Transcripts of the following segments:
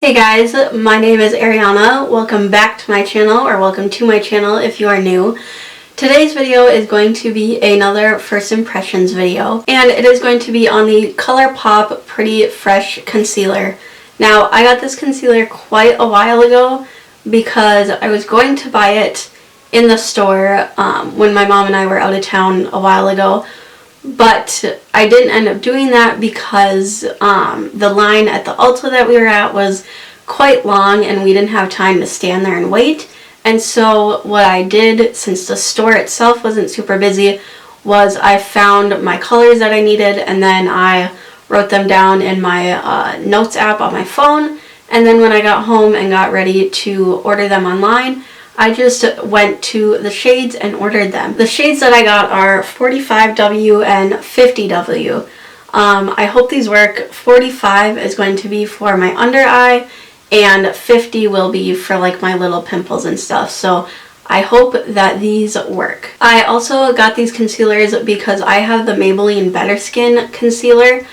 Hey guys, my name is Ariana. Welcome back to my channel, or welcome to my channel if you are new. Today's video is going to be another first impressions video, and it is going to be on the Colourpop Pretty Fresh Concealer. Now, I got this concealer quite a while ago because I was going to buy it in the store when my mom and I were out of town a while ago. But I didn't end up doing that because the line at the Ulta that we were at was quite long and we didn't have time to stand there and wait. And so what I did, since the store itself wasn't super busy, was I found my colors that I needed and then I wrote them down in my notes app on my phone. And then when I got home and got ready to order them online, I just went to the shades and ordered them. The shades that I got are 45W and 50W. I hope these work. 45 is going to be for my under eye, and 50 will be for like my little pimples and stuff. So I hope that these work. I also got these concealers because I have the Maybelline Better Skin concealer.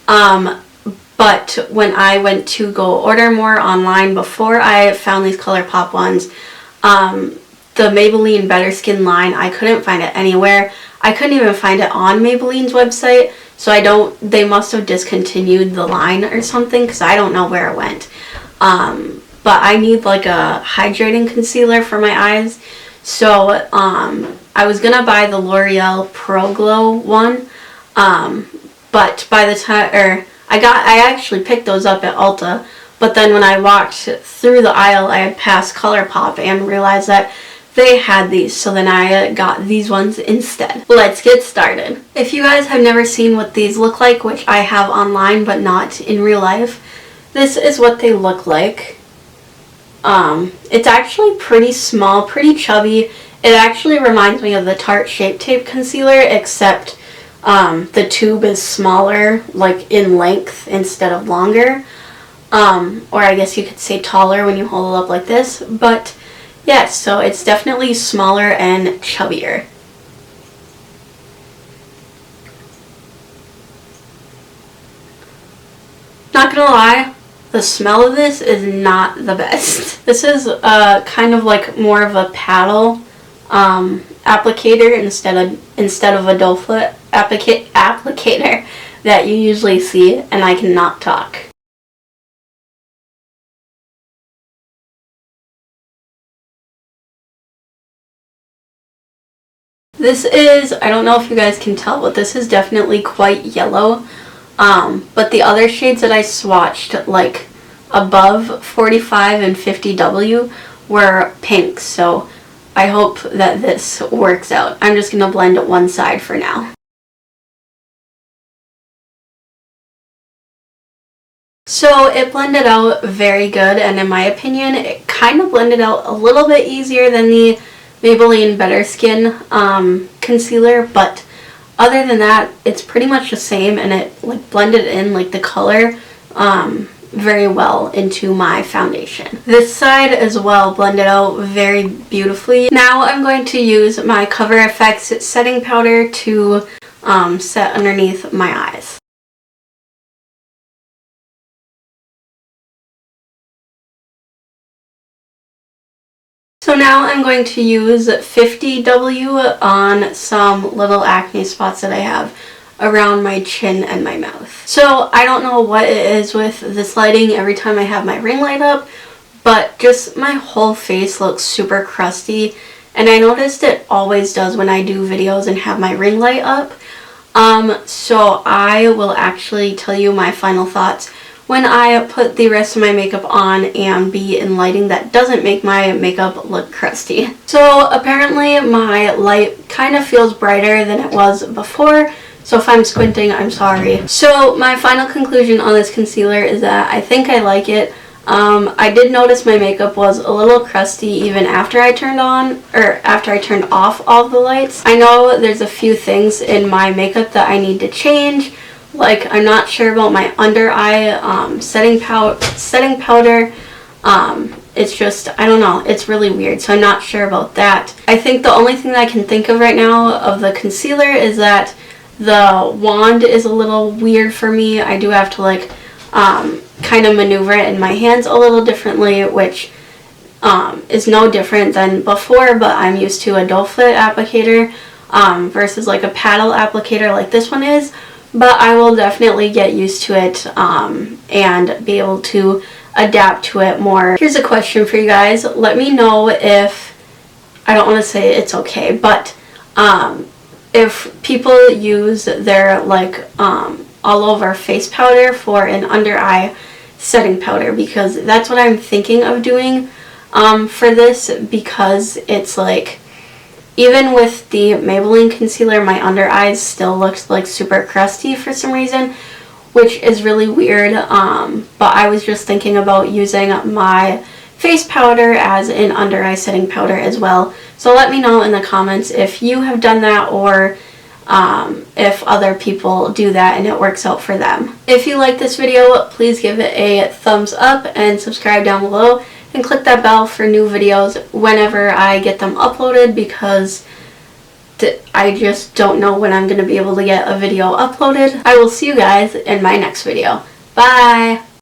But when I went to go order more online before I found these Colourpop ones, the Maybelline Better Skin line, I couldn't find it anywhere. I couldn't even find it on Maybelline's website, so they must have discontinued the line or something, because I don't know where it went. But I need like a hydrating concealer for my eyes, so I was gonna buy the L'Oreal Pro Glow one, but by the time, I actually picked those up at Ulta. But then when I walked through the aisle, I had passed Colourpop and realized that they had these. So then I got these ones instead. Let's get started. If you guys have never seen what these look like, which I have online but not in real life, this is what they look like. It's actually pretty small, pretty chubby. It actually reminds me of the Tarte Shape Tape Concealer, except the tube is smaller, like in length instead of longer. Or I guess you could say taller when you hold it up like this, but yes, so it's definitely smaller and chubbier. Not gonna lie, the smell of this is not the best. This is kind of like more of a paddle applicator instead of a doe foot applicator that you usually see, and I cannot talk. This is, I don't know if you guys can tell, but this is definitely quite yellow. But the other shades that I swatched, like above 45 and 50W, were pink. So I hope that this works out. I'm just going to blend it one side for now. So it blended out very good, and in my opinion, it kind of blended out a little bit easier than the Maybelline Better Skin concealer, but other than that, it's pretty much the same, and it like blended in like the color very well into my foundation. This side as well blended out very beautifully. Now I'm going to use my Cover FX setting powder to set underneath my eyes. So now I'm going to use 50W on some little acne spots that I have around my chin and my mouth. So I don't know what it is with this lighting every time I have my ring light up, but just my whole face looks super crusty, and I noticed it always does when I do videos and have my ring light up. So I will actually tell you my final thoughts when I put the rest of my makeup on and be in lighting that doesn't make my makeup look crusty. So apparently my light kind of feels brighter than it was before, so if I'm squinting, I'm sorry. So my final conclusion on this concealer is that I think I like it. I did notice my makeup was a little crusty even after I turned off all the lights. I know there's a few things in my makeup that I need to change. Like, I'm not sure about my under eye setting powder. It's just, I don't know, it's really weird, so I'm not sure about that. I think the only thing that I can think of right now of the concealer is that the wand is a little weird for me. I do have to like kind of maneuver it in my hands a little differently, which is no different than before, but I'm used to a doe foot applicator versus like a paddle applicator like this one is. But I will definitely get used to it and be able to adapt to it more. Here's a question for you guys. Let me know if, I don't want to say it's okay, but if people use their like all over face powder for an under eye setting powder, because that's what I'm thinking of doing for this, because it's like, even with the Maybelline concealer, my under eyes still looks like super crusty for some reason, which is really weird, but I was just thinking about using my face powder as an under eye setting powder as well. So let me know in the comments if you have done that, or if other people do that and it works out for them. If you like this video, please give it a thumbs up and subscribe down below, and click that bell for new videos whenever I get them uploaded, because I just don't know when I'm going to be able to get a video uploaded. I will see you guys in my next video. Bye!